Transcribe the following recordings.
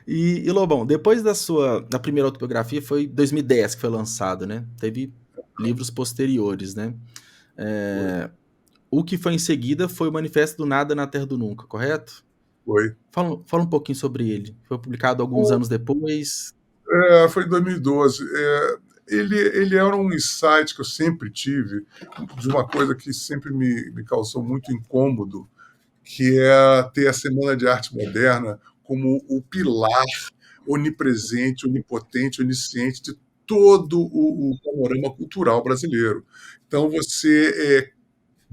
E Lobão, depois da primeira autobiografia foi 2010 que foi lançado, né? Teve livros posteriores, né? Foi. É, o que foi em seguida foi o Manifesto do Nada na Terra do Nunca, correto? Foi. Fala um pouquinho sobre ele. Foi publicado alguns anos depois. Foi em 2012. Ele era um insight que eu sempre tive de uma coisa que sempre me causou muito incômodo, que é ter a Semana de Arte Moderna como o pilar onipresente, onipotente, onisciente de todo o panorama cultural brasileiro. Então, você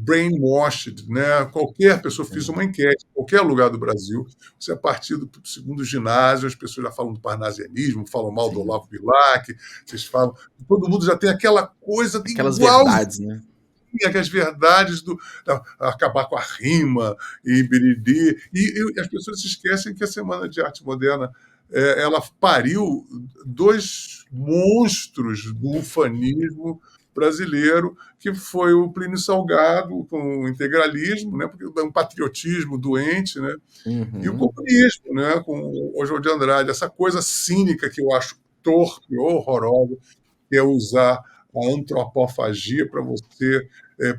brainwashed, né? Qualquer pessoa, fiz Sim, uma enquete, em qualquer lugar do Brasil, você a partir do segundo ginásio, as pessoas já falam do parnasianismo, falam mal do sim. Olavo Bilac, vocês falam, todo mundo já tem aquela coisa Aquelas igual verdades, né? as verdades acabar com a rima e biriri. E as pessoas se esquecem que a Semana de Arte Moderna ela pariu dois monstros do ufanismo brasileiro, que foi o Plínio Salgado, com o integralismo, né, porque é um patriotismo doente, né, e o Uhum. comunismo, né, com o Oswald de Andrade, essa coisa cínica que eu acho torpe, horrorosa, que é usar a antropofagia para você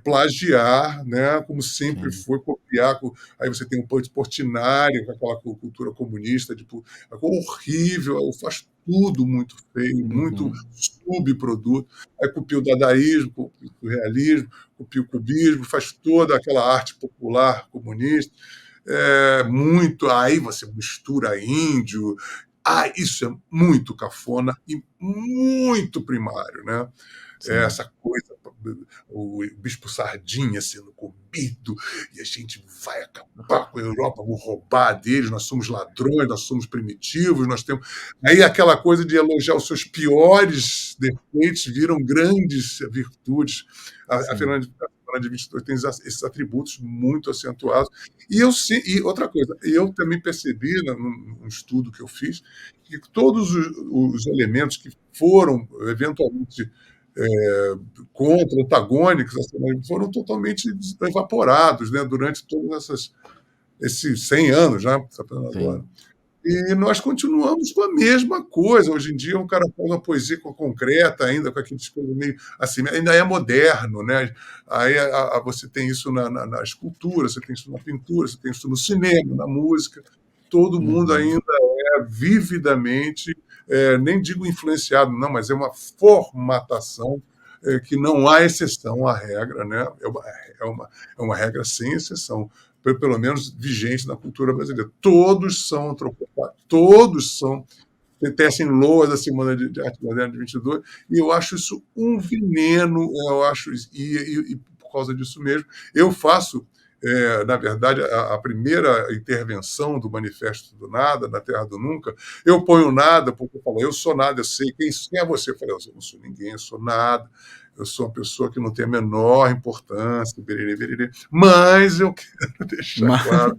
plagiar, né, como sempre Sim. foi, copiar. Aí você tem o Portinari, com aquela cultura comunista, tipo, horrível, faz tudo muito feio, muito Uhum. subproduto. Aí copia o dadaísmo, copia o realismo, copia o cubismo, faz toda aquela arte popular comunista. Muito. Aí você mistura índio. Isso é muito cafona e muito primário, né? Sim. Essa coisa, o Bispo Sardinha sendo comido, e a gente vai acabar com a Europa, vamos roubar deles, nós somos ladrões, nós somos primitivos, nós temos. Aí aquela coisa de elogiar os seus piores defeitos viram grandes virtudes. A Sim. Fernanda de 22 tem esses atributos muito acentuados. E outra coisa, eu também percebi, num estudo que eu fiz, que todos os elementos que foram eventualmente contra, antagônicos, foram totalmente evaporados, né, durante esses 100 anos, né, agora. Sim. E nós continuamos com a mesma coisa. Hoje em dia, um cara faz uma poesia concreta, ainda com aqueles coisas meio assim, ainda é moderno, né? Aí você tem isso na escultura, você tem isso na pintura, você tem isso no cinema, na música. Todo mundo Uhum. ainda vividamente, nem digo influenciado, não, mas é uma formatação que não há exceção à regra, né? É uma, é uma regra sem exceção, pelo menos vigente na cultura brasileira. Todos são antropófagos, todos são tecem loas da Semana de Arte Moderna de 22, e eu acho isso um veneno, eu acho, e por causa disso mesmo, eu faço, na verdade, a primeira intervenção do Manifesto do Nada, na Terra do Nunca, eu ponho nada, porque eu falo, eu sou nada, eu sei, quem é você? Eu falei, eu não sou ninguém, eu sou nada, eu sou uma pessoa que não tem a menor importância, bererê, bererê, mas eu quero deixar Mas, claro.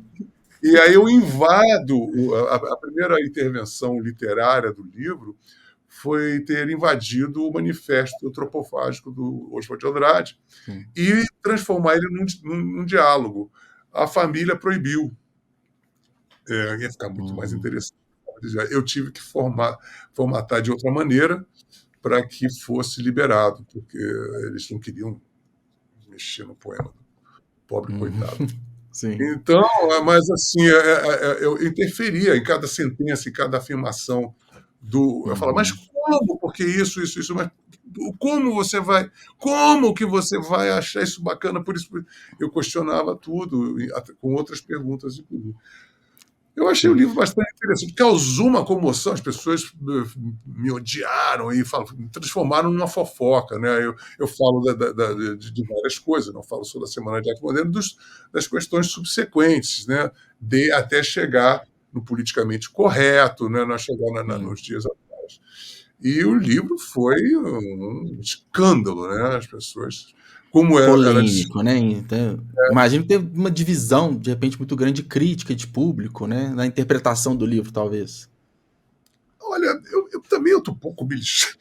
E aí eu invado a primeira intervenção literária do livro foi ter invadido o manifesto antropofágico do Oswald de Andrade sim. e transformar ele num diálogo. A família proibiu. Ia ficar muito mais Uhum. interessante. Eu tive que formatar de outra maneira para que fosse liberado, porque eles não queriam mexer no poema do pobre Uhum. coitado. Sim. Então, mas assim, eu interferia em cada sentença, em cada afirmação do. Eu falava, mas Uhum. como? Porque isso, mas como você vai. Como que você vai achar isso bacana? Por isso eu questionava tudo, com outras perguntas, inclusive. Eu achei o Sim. livro bastante interessante. Causou uma comoção, as pessoas me odiaram e me transformaram numa fofoca. Né? Eu falo de várias coisas, não falo só da Semana de Arte Moderna, das questões subsequentes, né? Até chegar no politicamente correto, né? Nós chegar Sim. nos dias atuais. E o livro foi um escândalo, né? As pessoas. Como era de. Polêmico, né? Então, imagino que teve uma divisão, de repente, muito grande de crítica de público, né? Na interpretação do livro, talvez. Olha, eu também estou um pouco me lixando.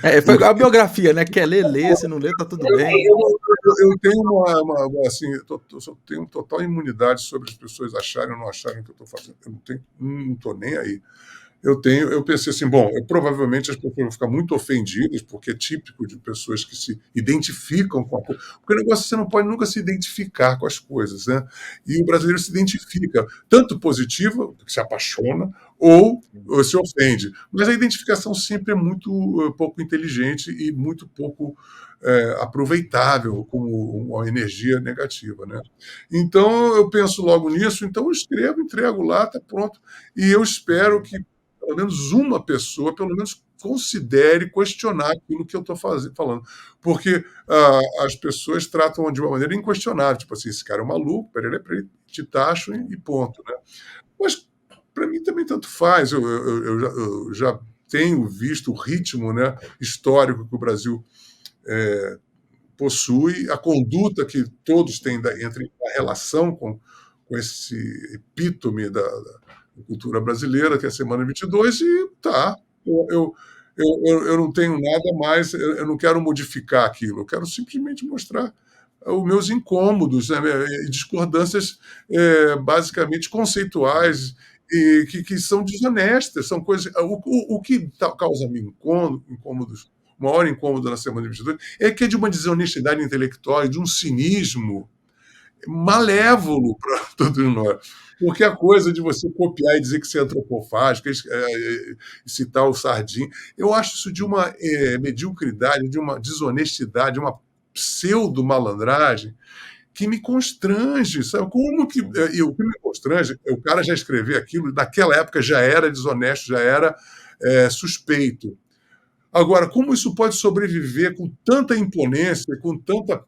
Né? Foi a biografia, né? Quer ler, lê. Se não ler, tá tudo bem. eu tenho assim, eu tenho total imunidade sobre as pessoas acharem ou não acharem que eu estou fazendo. Eu não estou nem aí. Eu pensei assim, bom, provavelmente as pessoas vão ficar muito ofendidas, porque é típico de pessoas que se identificam com a coisa. Porque o negócio você não pode nunca se identificar com as coisas, né? E o brasileiro se identifica, tanto positivo, que se apaixona, ou se ofende. Mas a identificação sempre é muito pouco inteligente e muito pouco aproveitável como uma energia negativa, né? Então eu penso logo nisso, então eu escrevo, entrego lá, está pronto. E eu espero que pelo menos uma pessoa, pelo menos considere questionar aquilo que eu estou falando. Porque as pessoas tratam de uma maneira inquestionável, tipo assim, esse cara é um maluco, te taxo e ponto. Né? Mas para mim também tanto faz. Eu já tenho visto o ritmo, né, histórico que o Brasil possui, a conduta que todos têm entre a relação com esse epítome da cultura brasileira, que é a Semana 22, e tá. Eu não tenho nada mais, eu não quero modificar aquilo, eu quero simplesmente mostrar os meus incômodos, né, e discordâncias basicamente conceituais e que são desonestas, são coisas. O que causa-me incômodos, o maior incômodo na Semana 22 é que é de uma desonestidade intelectual e de um cinismo malévolo para todos nós. Porque a coisa de você copiar e dizer que você é antropofágico, citar o Sardim, eu acho isso de uma mediocridade, de uma desonestidade, uma pseudo-malandragem que me constrange, sabe? Como que. E o que me constrange é o cara já escrever aquilo, naquela época já era desonesto, já era suspeito. Agora, como isso pode sobreviver com tanta imponência, com tanta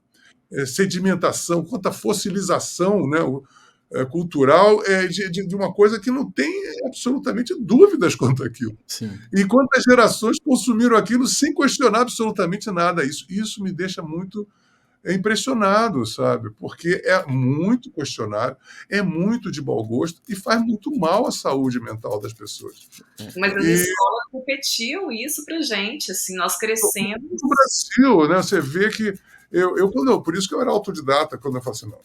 sedimentação, quanta fossilização, né, cultural de uma coisa que não tem absolutamente dúvidas quanto àquilo. Sim. E quantas gerações consumiram aquilo sem questionar absolutamente nada. Isso me deixa muito impressionado, sabe? Porque é muito questionável, é muito de mau gosto e faz muito mal à saúde mental das pessoas. Mas as escolas competiam isso pra gente, assim, nós crescemos. No Brasil, né, você vê que por isso que eu era autodidata, quando eu falo assim, não,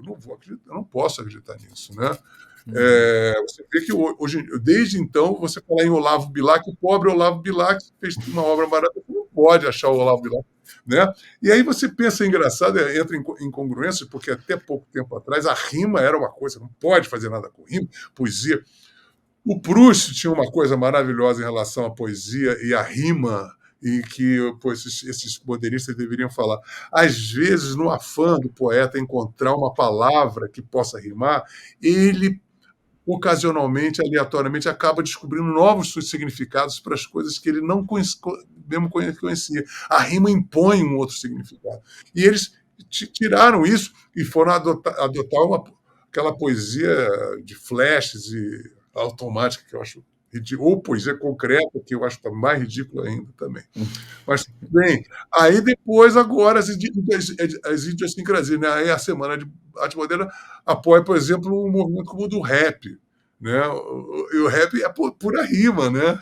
eu não posso acreditar nisso, né? Você vê que hoje, desde então, você falar em Olavo Bilac, o pobre Olavo Bilac fez uma obra barata, você não pode achar o Olavo Bilac, né? E aí você pensa engraçado, entra em incongruência, porque até pouco tempo atrás a rima era uma coisa, não pode fazer nada com rima, poesia. O Proust tinha uma coisa maravilhosa em relação à poesia e à rima, e que esses modernistas deveriam falar. Às vezes, no afã do poeta encontrar uma palavra que possa rimar, ele, ocasionalmente, aleatoriamente, acaba descobrindo novos significados para as coisas que ele não mesmo conhecia. A rima impõe um outro significado. E eles tiraram isso e foram adotar aquela poesia de flashes e automática, que eu acho ridículo, ou poesia concreta, que eu acho mais ridícula ainda também. Mas, bem, aí depois, agora, as idiosincrasias, né? Aí a Semana de Arte Moderna apoia, por exemplo, um movimento como o do rap, né? E o rap é pura rima, né?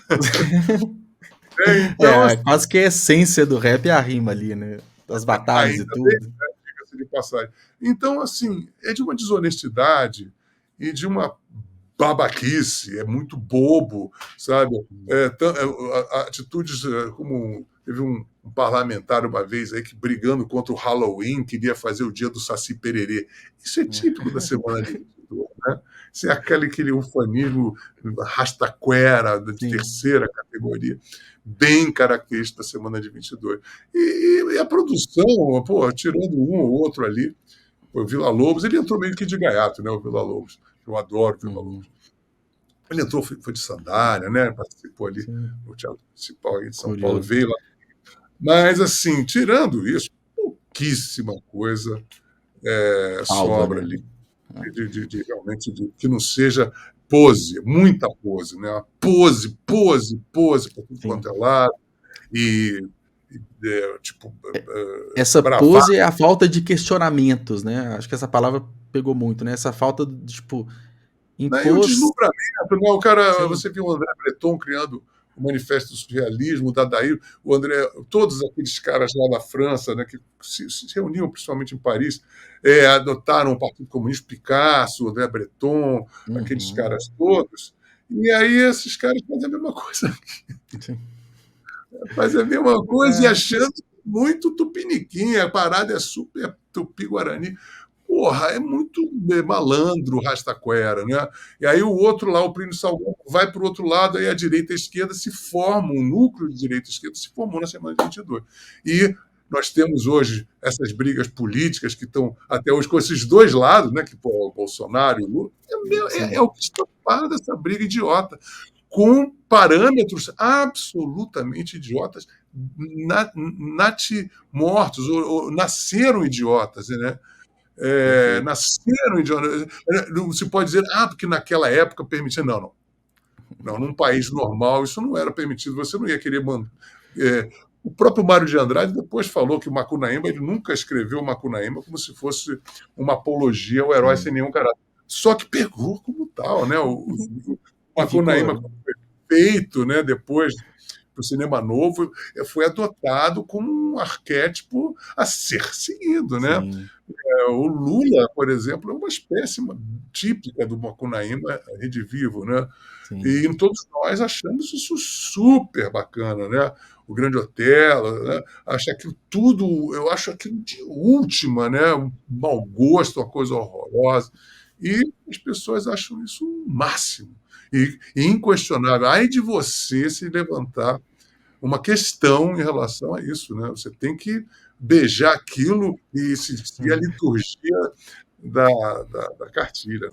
Então, assim, quase que a essência do rap é a rima ali, né? Das batalhas e tudo. Diga-se de passagem. Então, assim, é de uma desonestidade e de uma babaquice, é muito bobo, sabe? Atitudes como teve um parlamentar uma vez aí que, brigando contra o Halloween, queria fazer o dia do Saci Pererê. Isso é típico da Semana de 22, né? Isso é aquele ufanismo rastaquera de terceira categoria, bem característico da Semana de 22. E a produção, tirando um ou outro ali, o Vila Lobos, ele entrou meio que de gaiato, né? O Vila Lobos. Eu adoro o Vila Lobos. Ele entrou, foi de sandália, né? Participou ali no Teatro Municipal aí de São Paulo, veio lá. Mas, assim, tirando isso, pouquíssima coisa sobra, né? Ali. Realmente, que não seja pose, muita pose, né? Pose por tudo quanto é lado. E essa pose é a falta de questionamentos, né? Acho que essa palavra pegou muito, né? Essa falta de, tipo, impôs... E o deslumbramento, né? O cara, você viu o André Breton criando o Manifesto do Surrealismo, o Dadaísmo, o André, todos aqueles caras lá da França, né, que se reuniam principalmente em Paris, adotaram o Partido Comunista, Picasso, André Breton, aqueles Uhum. caras todos, e aí esses caras fazem a mesma coisa, Sim. fazem a mesma coisa e É, achando muito tupiniquim, a parada é super tupi-guarani. Porra, é muito malandro, rastaquera, né? E aí o outro lá, o Plínio Salgado, vai para o outro lado, aí a direita e a esquerda se formam, um núcleo de direita e esquerda se formou na semana de 22. E nós temos hoje essas brigas políticas que estão até hoje com esses dois lados, né? Que pô, o Bolsonaro e o Lula, é sim. o que está para dessa briga idiota, com parâmetros absolutamente idiotas, natimortos, ou nasceram idiotas, né? Perfeito. Nasceram idiotas. Não se pode dizer, porque naquela época permitia. Não, não. Não, num país normal isso não era permitido. Você não ia querer mandar. O próprio Mário de Andrade depois falou que o Macunaíma, ele nunca escreveu o Macunaíma como se fosse uma apologia ao herói sem Sim. nenhum caráter. Só que pegou como tal, né? O E ficou, Macunaíma, quando foi feito, né, depois para o cinema novo, foi adotado como um arquétipo a ser seguido, né? sim, O Lula, por exemplo, é uma espécie típica do Macunaíma redivivo, né? sim. E todos nós achamos isso super bacana, né? O Grande Otelo, né? Acho aquilo tudo, eu acho aquilo de última, né? Um mau gosto, uma coisa horrorosa. E as pessoas acham isso o máximo. E inquestionável. Ai de você se levantar uma questão em relação a isso, né? Você tem que beijar aquilo e seguir a liturgia da cartilha.